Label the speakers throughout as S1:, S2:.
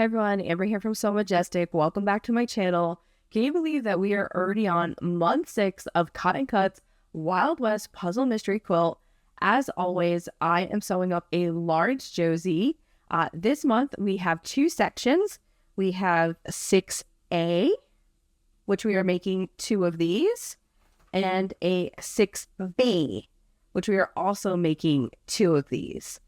S1: Hey everyone, Amber here from Majestic. Welcome back to my channel. Can you believe that we are already on month 6 of Cut and Cut's Wild West Puzzle Mystery Quilt? As always, I am sewing up a large Josie. This month we have 2 sections. We have 6A, which we are making 2 of these, and a 6B, which we are also making 2 of these.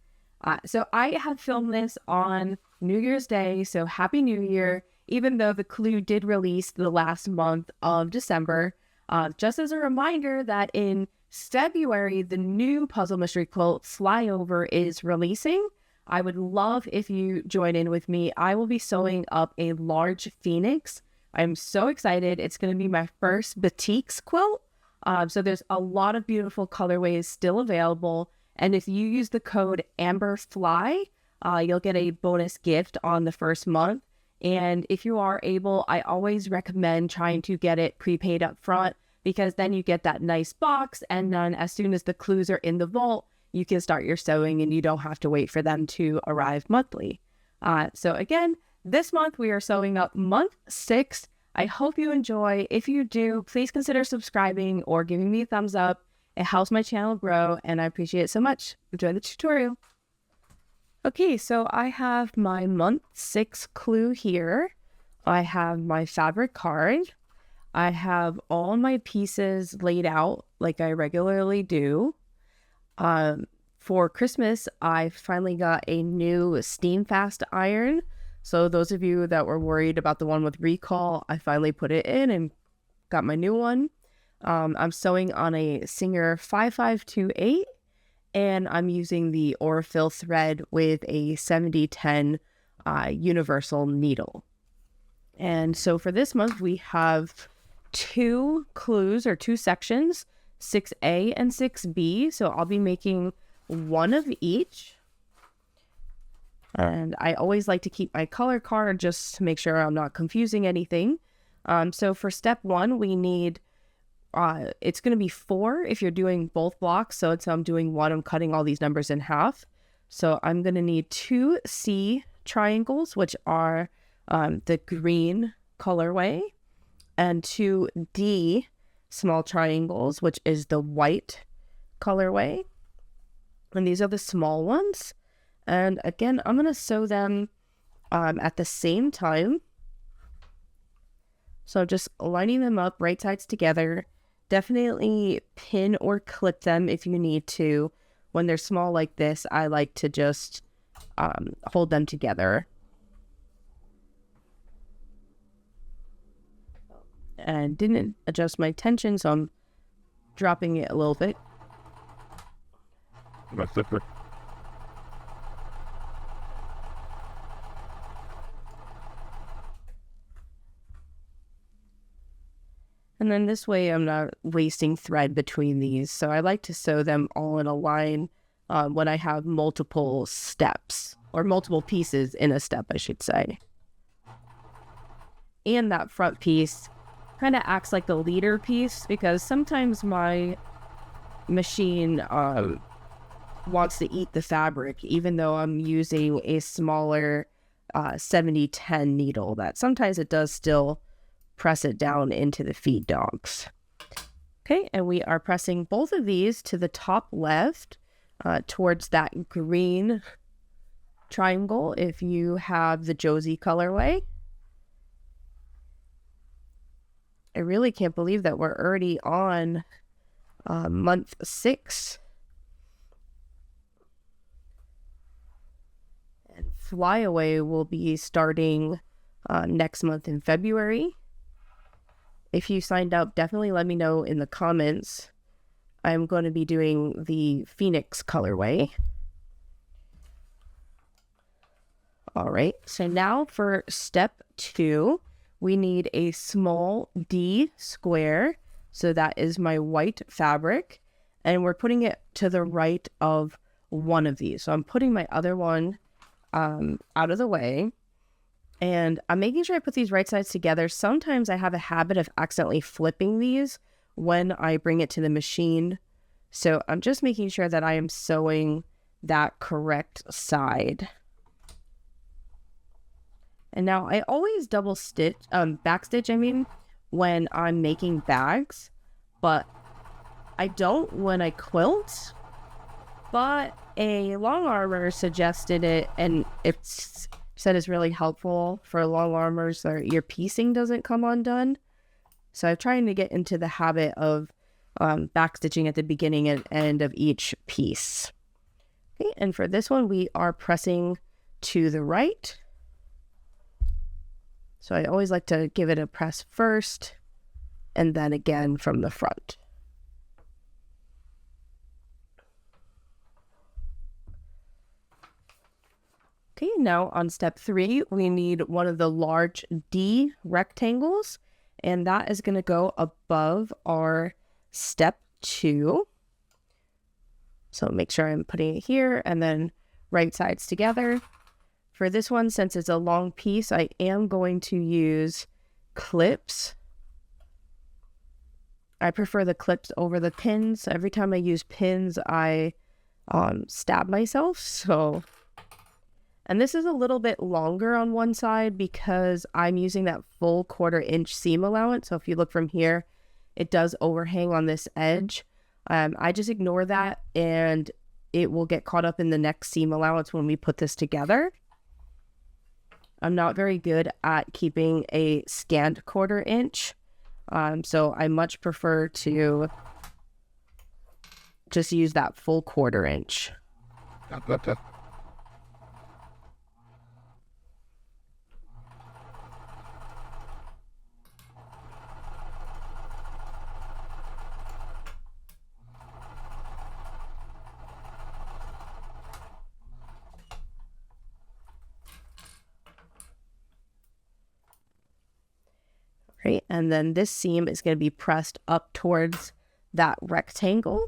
S1: So I have filmed this on New Year's Day, so Happy New Year, even though the clue did release the last month of December. Just as a reminder that in February, the new Puzzle Mystery Quilt Flyover is releasing. I would love if you join in with me. I will be sewing up a large Phoenix. I'm so excited. It's going to be my first batiks quilt. So there's a lot of beautiful colorways still available. And if you use the code AMBERFLY, you'll get a bonus gift on the first month. And if you are able, I always recommend trying to get it prepaid up front, because then you get that nice box. And then as soon as the clues are in the vault, you can start your sewing and you don't have to wait for them to arrive monthly. So again, this month we are sewing up month 6. I hope you enjoy. If you do, please consider subscribing or giving me a thumbs up. It helps my channel grow, and I appreciate it so much. Enjoy the tutorial. Okay, so I have my month 6 clue here. I have my fabric card. I have all my pieces laid out like I regularly do. For Christmas, I finally got a new steam fast iron. So those of you that were worried about the one with recall, I finally put it in and got my new one. I'm sewing on a Singer 5528, and I'm using the Aurifil thread with a 7010 universal needle. And so for this month, we have 2 clues or 2 sections, 6A and 6B. So I'll be making one of each. And I always like to keep my color card just to make sure I'm not confusing anything. So for step 1, we need it's going to be 4 if you're doing both blocks. So I'm doing 1, I'm cutting all these numbers in half. So I'm going to need 2 C triangles, which are the green colorway, and 2 D small triangles, which is the white colorway. And these are the small ones. And again, I'm going to sew them at the same time. So just lining them up, right sides together. Definitely pin or clip them if you need to. When they're small like this, I like to just hold them together. And didn't adjust my tension, so I'm dropping it a little bit. And then this way I'm not wasting thread between these. So I like to sew them all in a line when I have multiple steps, or multiple pieces in a step, I should say. And that front piece kind of acts like the leader piece, because sometimes my machine wants to eat the fabric, even though I'm using a smaller 7010 needle, that sometimes it does still press it down into the feed dogs. Okay, and we are pressing both of these to the top left towards that green triangle if you have the Josie colorway. I really can't believe that we're already on month 6. And Flyaway will be starting next month in February. If you signed up, definitely let me know in the comments. I'm going to be doing the Phoenix colorway. All right, so now for step 2, we need a small D square. So that is my white fabric, and we're putting it to the right of one of these. So I'm putting my other one out of the way. And I'm making sure I put these right sides together. Sometimes I have a habit of accidentally flipping these when I bring it to the machine. So I'm just making sure that I am sewing that correct side. And now I always backstitch, when I'm making bags, but I don't when I quilt. But a long armor suggested it, and it's said it's really helpful for long armors so your piecing doesn't come undone. So I'm trying to get into the habit of backstitching at the beginning and end of each piece. Okay, and for this one, we are pressing to the right. So I always like to give it a press first and then again from the front. Okay, now on step 3, we need one of the large D rectangles, and that is going to go above our step 2. So make sure I'm putting it here and then right sides together. For this one, since it's a long piece, I am going to use clips. I prefer the clips over the pins. Every time I use pins, I stab myself. And this is a little bit longer on one side because I'm using that full 1/4 inch seam allowance. So if you look from here, it does overhang on this edge. I just ignore that and it will get caught up in the next seam allowance when we put this together. I'm not very good at keeping a scant 1/4 inch. So I much prefer to just use that full 1/4 inch. Right, and then this seam is going to be pressed up towards that rectangle.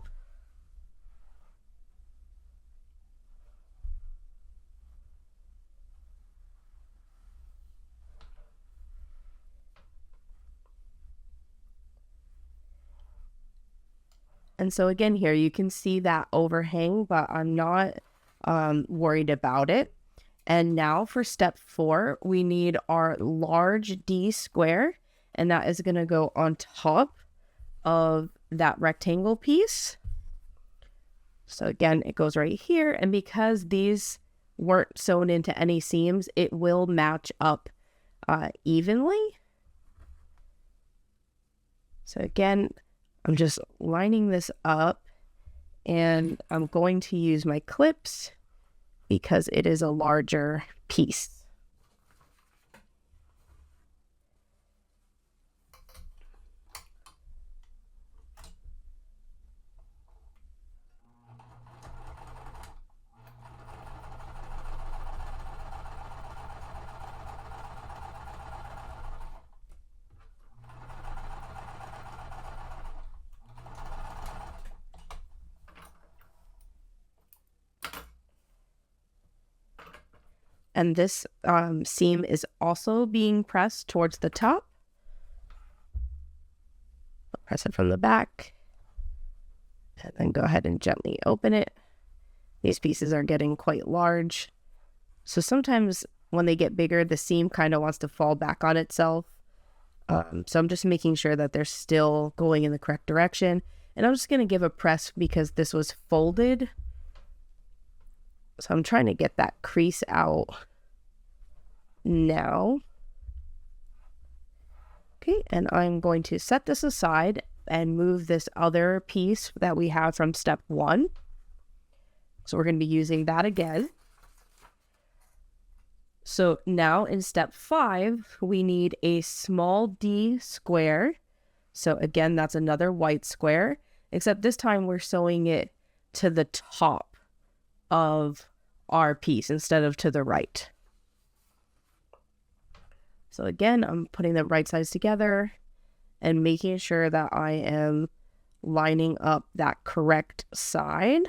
S1: And so again here, you can see that overhang, but I'm not worried about it. And now for step 4, we need our large D square, and that is going to go on top of that rectangle piece. So again, it goes right here, and because these weren't sewn into any seams, it will match up evenly. So again, I'm just lining this up, and I'm going to use my clips because it is a larger piece. And this seam is also being pressed towards the top. Press it from the back. And then go ahead and gently open it. These pieces are getting quite large. So sometimes when they get bigger, the seam kind of wants to fall back on itself. So I'm just making sure that they're still going in the correct direction. And I'm just going to give a press because this was folded. So I'm trying to get that crease out now. Okay, and I'm going to set this aside and move this other piece that we have from step 1. So we're going to be using that again. So now in step 5, we need a small D square. So again, that's another white square, except this time we're sewing it to the top of our piece instead of to the right. So again, I'm putting the right sides together and making sure that I am lining up that correct side.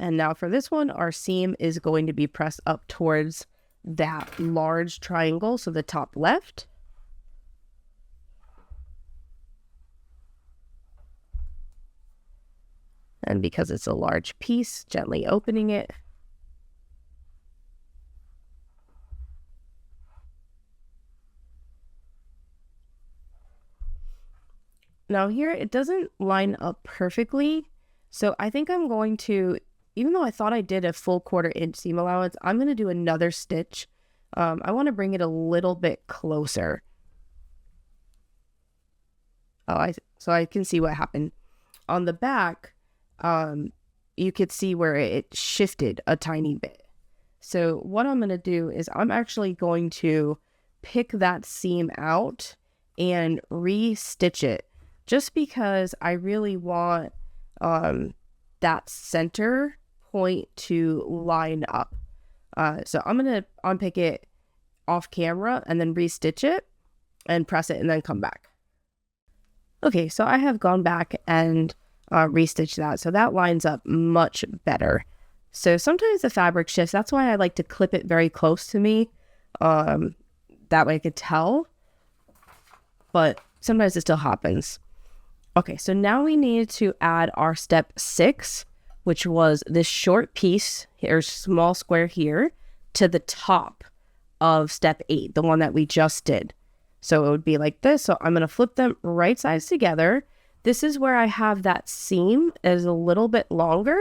S1: And now for this one, our seam is going to be pressed up towards that large triangle, so the top left. And because it's a large piece, gently opening it. Now here, it doesn't line up perfectly. So I think I'm going to, even though I thought I did a full 1/4 inch seam allowance, I'm going to do another stitch. I want to bring it a little bit closer. So I can see what happened. On the back, you could see where it shifted a tiny bit. So what I'm going to do is I'm actually going to pick that seam out and re-stitch it, just because I really want that center point to line up. So I'm going to unpick it off camera and then re-stitch it and press it and then come back. Okay, so I have gone back and restitched that. So that lines up much better. So sometimes the fabric shifts. That's why I like to clip it very close to me. That way I could tell. But sometimes it still happens. Okay, so now we need to add our step 6, which was this short piece, or small square here, to the top of step 8, the one that we just did. So it would be like this. So I'm going to flip them right sides together. This is where I have that seam is a little bit longer.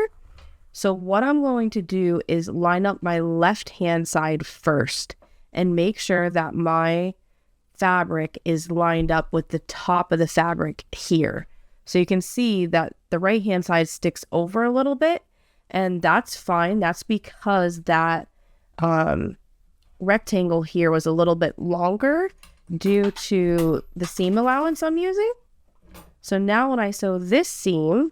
S1: So what I'm going to do is line up my left hand side first and make sure that my fabric is lined up with the top of the fabric here. So you can see that the right hand side sticks over a little bit, and that's fine. That's because that rectangle here was a little bit longer due to the seam allowance I'm using. So now when I sew this seam,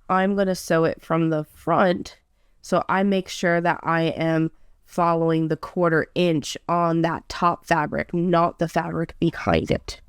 S1: I'm going to sew it from the front. So I make sure that I am following the 1/4 inch on that top fabric, not the fabric behind it.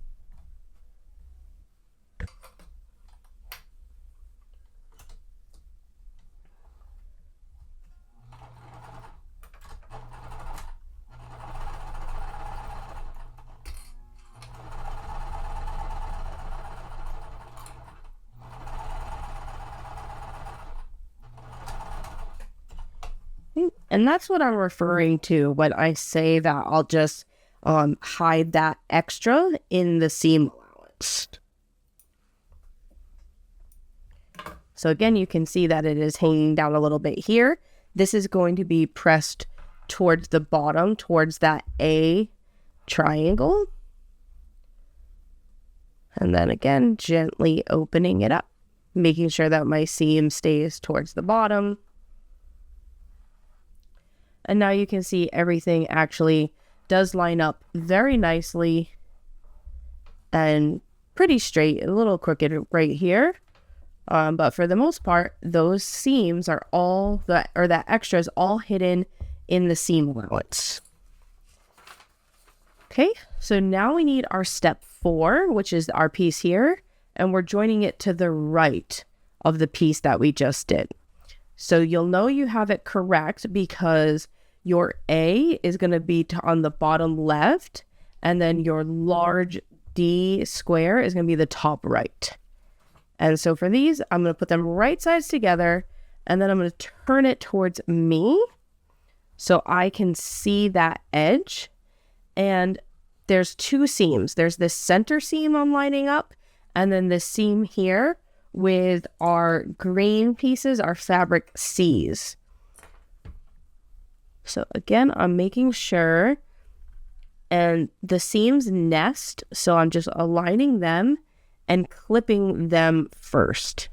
S1: And that's what I'm referring to when I say that I'll just hide that extra in the seam allowance. So again, you can see that it is hanging down a little bit here. This is going to be pressed towards the bottom, towards that A triangle. And then again, gently opening it up, making sure that my seam stays towards the bottom. And now you can see everything actually does line up very nicely and pretty straight, a little crooked right here. But for the most part, those seams are all that extra is all hidden in the seam allowance. Okay, so now we need our step 4, which is our piece here, and we're joining it to the right of the piece that we just did. So you'll know you have it correct because your A is going to be on the bottom left, and then your large D square is going to be the top right. And so for these, I'm going to put them right sides together, and then I'm going to turn it towards me so I can see that edge. And there's 2 seams. There's this center seam I'm lining up, and then this seam here with our green pieces, our fabric C's. So again, I'm making sure, and the seams nest, so I'm just aligning them and clipping them first.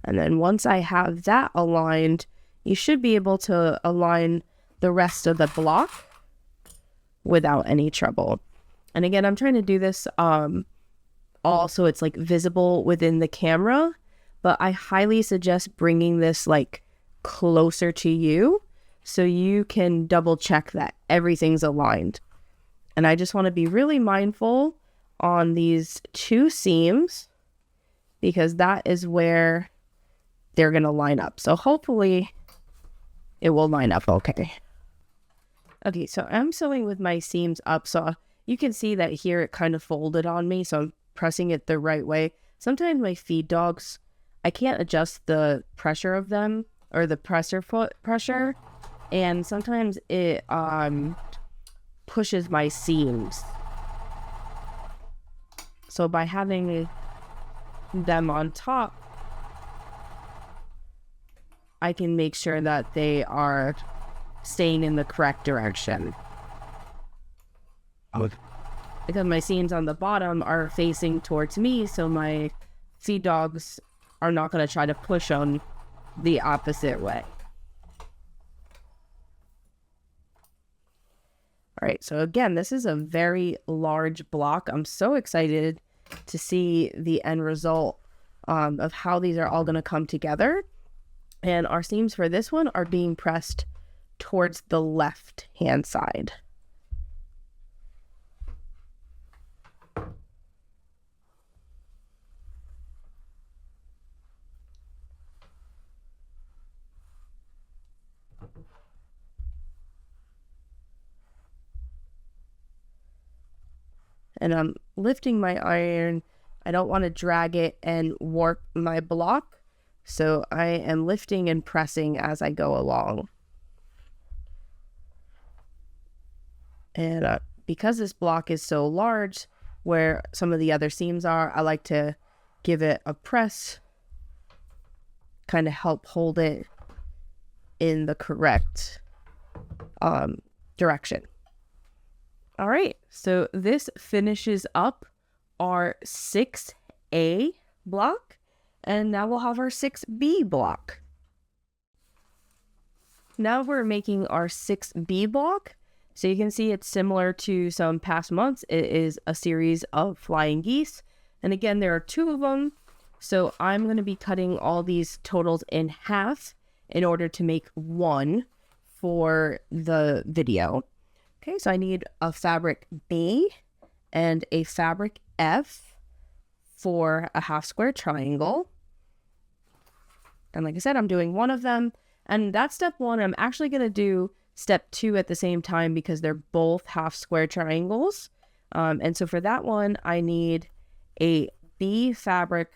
S1: And then once I have that aligned, you should be able to align the rest of the block without any trouble. And again, I'm trying to do this all so it's like visible within the camera, but I highly suggest bringing this like closer to you so you can double check that everything's aligned. And I just want to be really mindful on these 2 seams because that is where they're going to line up. So hopefully it will line up okay. Okay, so I'm sewing with my seams up, so you can see that here it kind of folded on me, so I'm pressing it the right way. Sometimes my feed dogs, I can't adjust the pressure of them, or the presser foot pressure, and sometimes it pushes my seams. So by having them on top, I can make sure that they are staying in the correct direction. Because my seams on the bottom are facing towards me, so my feed dogs are not going to try to push them the opposite way. All right, so again, this is a very large block. I'm so excited to see the end result of how these are all going to come together. And our seams for this one are being pressed towards the left hand side. And I'm lifting my iron. I don't want to drag it and warp my block, so I am lifting and pressing as I go along. And because this block is so large, where some of the other seams are, I like to give it a press, kind of help hold it in the correct direction. All right, so this finishes up our 6A block, and now we'll have our 6B block. Now we're making our 6B block. So you can see it's similar to some past months. It is a series of flying geese. And again, there are 2 of them. So I'm going to be cutting all these totals in half in order to make 1 for the video. Okay, so I need a fabric B and a fabric F for a half square triangle. And like I said, I'm doing 1 of them. And that's step 1. I'm actually going to do step 2 at the same time because they're both half square triangles. And so for that one, I need a B fabric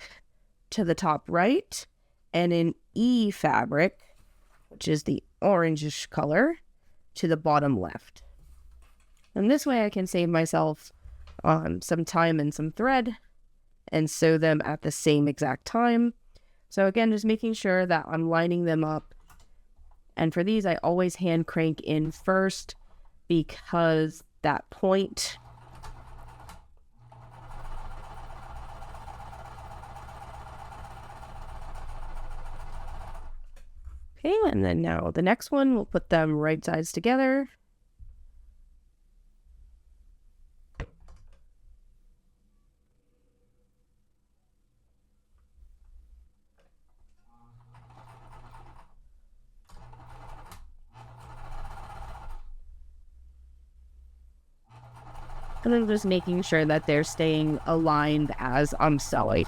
S1: to the top right and an E fabric, which is the orangish color, to the bottom left. And this way I can save myself some time and some thread and sew them at the same exact time. So again, just making sure that I'm lining them up. And for these, I always hand crank in first because that point okay, and then now the next one, we'll put them right sides together. And I'm just making sure that they're staying aligned as I'm sewing.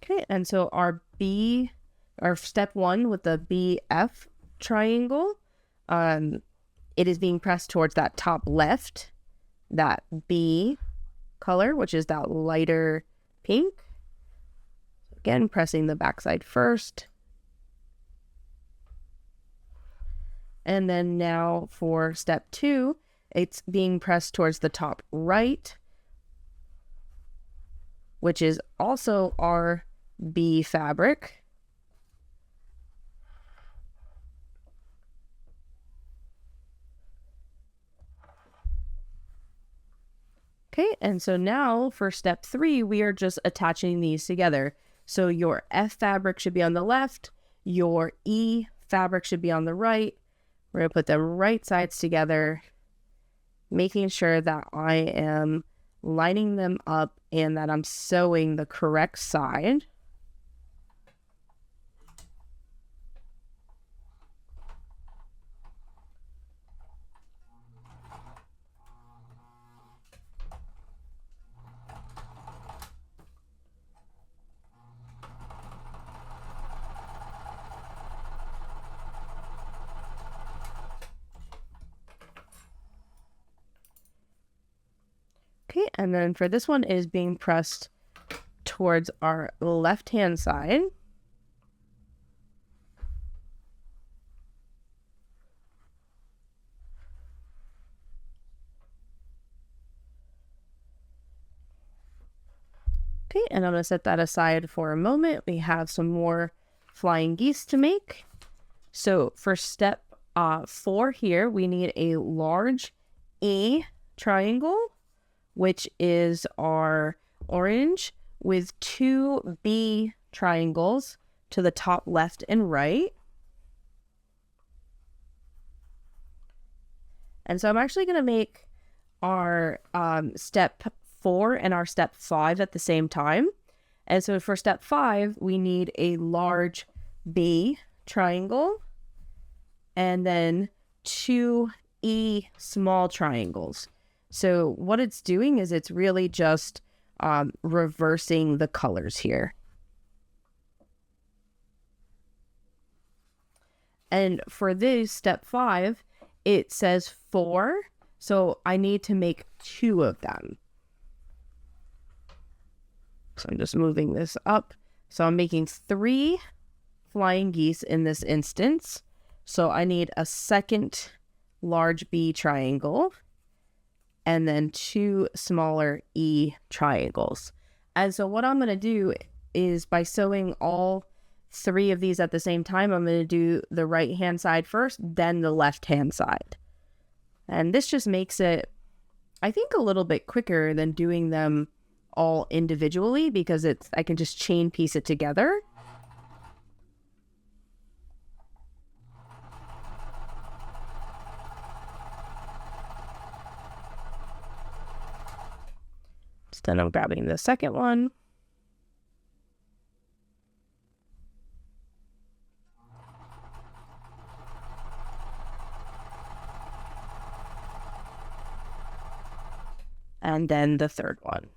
S1: Okay, and so our step 1 with the BF triangle, it is being pressed towards that top left, that B color, which is that lighter pink. Again, pressing the backside first. And then now for step 2, it's being pressed towards the top right, which is also our B fabric. Okay, and so now for step 3, we are just attaching these together. So your F fabric should be on the left, your E fabric should be on the right. We're going to put them right sides together, making sure that I am lining them up and that I'm sewing the correct side. Okay, and then for this one is being pressed towards our left-hand side. Okay, and I'm going to set that aside for a moment. We have some more flying geese to make. So for step 4 here, we need a large E triangle, which is our orange, with 2 B triangles to the top left and right. And so I'm actually going to make our step 4 and our step 5 at the same time. And so for step 5, we need a large B triangle and then 2 E small triangles. So what it's doing is it's really just reversing the colors here. And for this step 5, it says 4, so I need to make 2 of them. So I'm just moving this up. So I'm making 3 flying geese in this instance. So I need a second large B triangle and then 2 smaller E triangles. And so what I'm going to do is by sewing all 3 of these at the same time, I'm going to do the right hand side first, then the left hand side. And this just makes it, I think, a little bit quicker than doing them all individually because I can just chain piece it together. So then I'm grabbing the second one. And then the third one.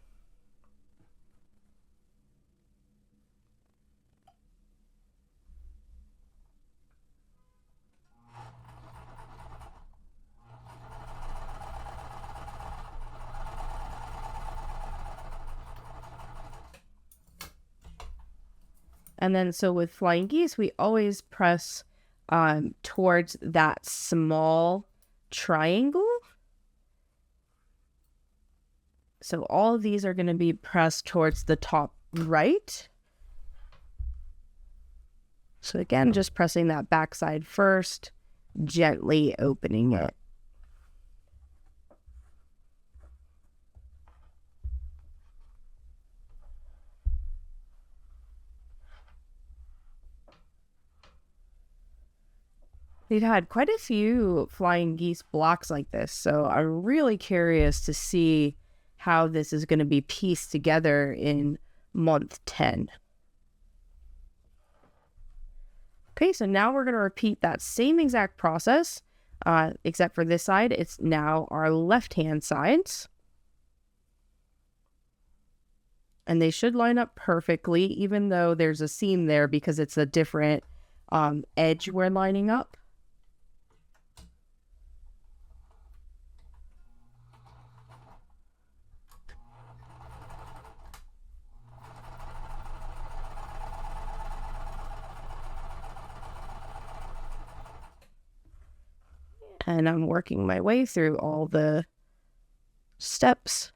S1: And then so with flying geese, we always press towards that small triangle. So all of these are going to be pressed towards the top right. So again, just pressing that backside first, gently opening it. We've had quite a few flying geese blocks like this, so I'm really curious to see how this is going to be pieced together in month 10. Okay, so now we're going to repeat that same exact process, except for this side, it's now our left-hand sides. And they should line up perfectly, even though there's a seam there because it's a different edge we're lining up. And I'm working my way through all the steps.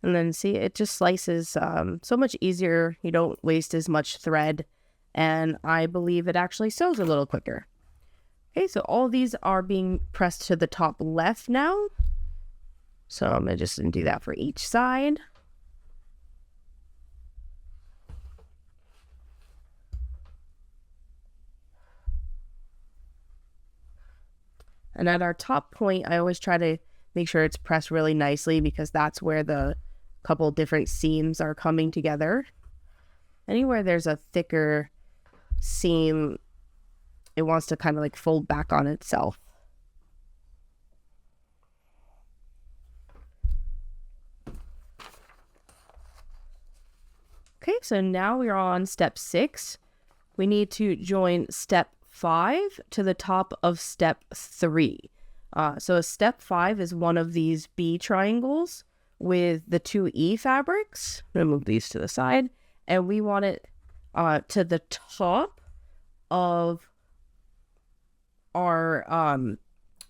S1: And then see, it just slices so much easier. You don't waste as much thread. And I believe it actually sews a little quicker. Okay, so all these are being pressed to the top left now. So I'm going to just do that for each side. And at our top point, I always try to make sure it's pressed really nicely because that's where the couple different seams are coming together. Anywhere there's a thicker seam, it wants to kind of like fold back on itself. Okay, so now we're on step 6. We need to join step 5 to the top of step 3. So step 5 is one of these B triangles with the 2E fabrics. I'm going to move these to the side. And we want it to the top of our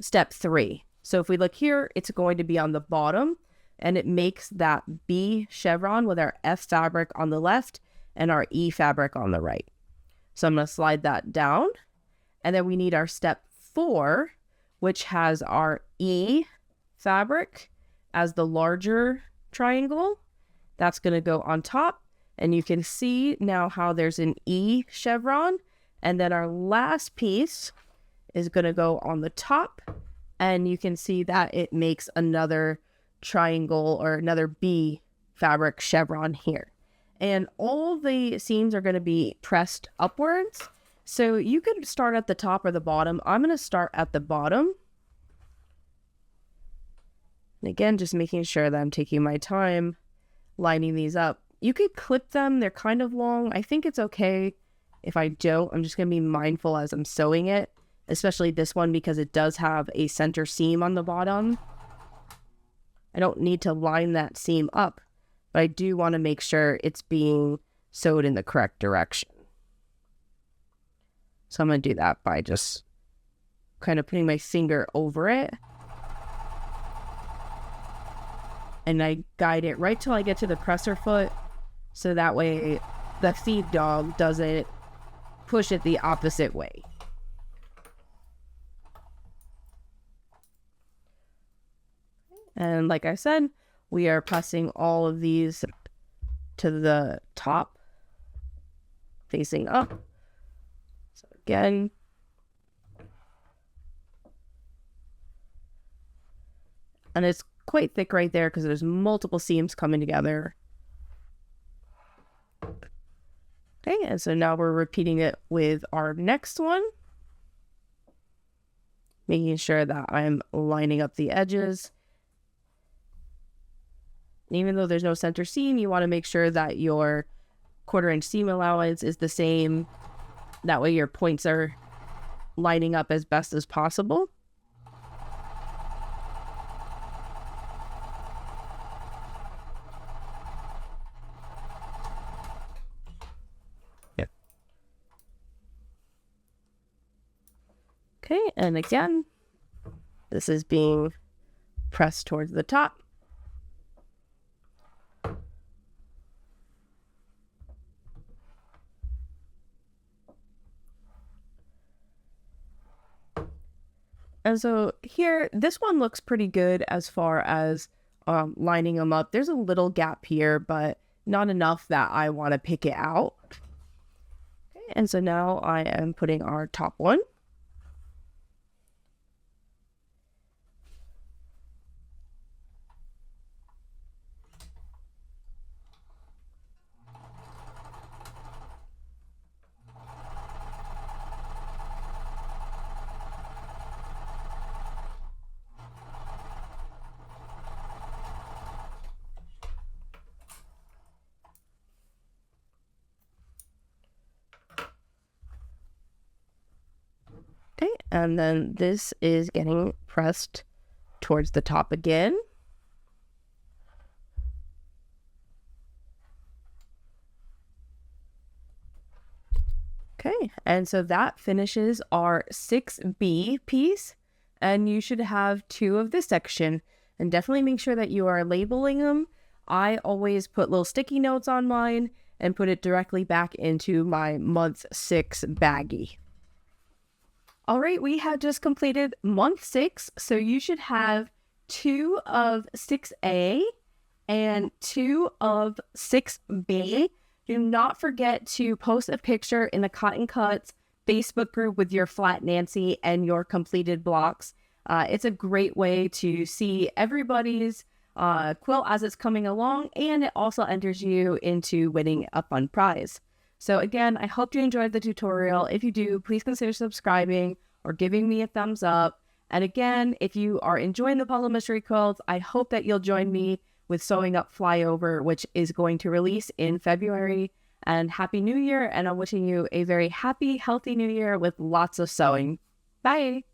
S1: step 3. So if we look here, it's going to be on the bottom, and it makes that B chevron with our F fabric on the left and our E fabric on the right. So I'm going to slide that down, and then we need our step 4, which has our E fabric as the larger triangle. That's going to go on top, and you can see now how there's an E chevron, and then our last piece is going to go on the top, and you can see that it makes another triangle or another B fabric chevron here. And all the seams are going to be pressed upwards. So you could start at the top or the bottom. I'm going to start at the bottom. And again, just making sure that I'm taking my time lining these up. You could clip them. They're kind of long. I think it's okay if I don't. I'm just going to be mindful as I'm sewing it, especially this one because it does have a center seam on the bottom. I don't need to line that seam up, but I do want to make sure it's being sewed in the correct direction. So I'm going to do that by just kind of putting my finger over it. And I guide it right till I get to the presser foot, so that way the feed dog doesn't push it the opposite way. And like I said, we are pressing all of these to the top, facing up. So again, and it's quite thick right there because there's multiple seams coming together. Okay, and so now we're repeating it with our next one, making sure that I'm lining up the edges. And even though there's no center seam, you want to make sure that your 1/4 inch seam allowance is the same. That way your points are lining up as best as possible.
S2: Yeah.
S1: Okay, and again, this is being pressed towards the top. And so here, this one looks pretty good as far as lining them up. There's a little gap here, but not enough that I want to pick it out. Okay, and so now I am putting our top one. Okay, and then this is getting pressed towards the top again. Okay, and so that finishes our 6B piece, and you should have 2 of this section, and definitely make sure that you are labeling them. I always put little sticky notes on mine and put it directly back into my month 6 baggie. All right, we have just completed month 6, so you should have 2 of 6A and 2 of 6B. Do not forget to post a picture in the Cotton Cuts Facebook group with your Flat Nancy and your completed blocks. It's a great way to see everybody's quilt as it's coming along, and it also enters you into winning a fun prize. So again, I hope you enjoyed the tutorial. If you do, please consider subscribing or giving me a thumbs up. And again, if you are enjoying the Puzzle Mystery Quilts, I hope that you'll join me with Sewing Up Flyover, which is going to release in February. And Happy New Year, and I'm wishing you a very happy, healthy New Year with lots of sewing. Bye!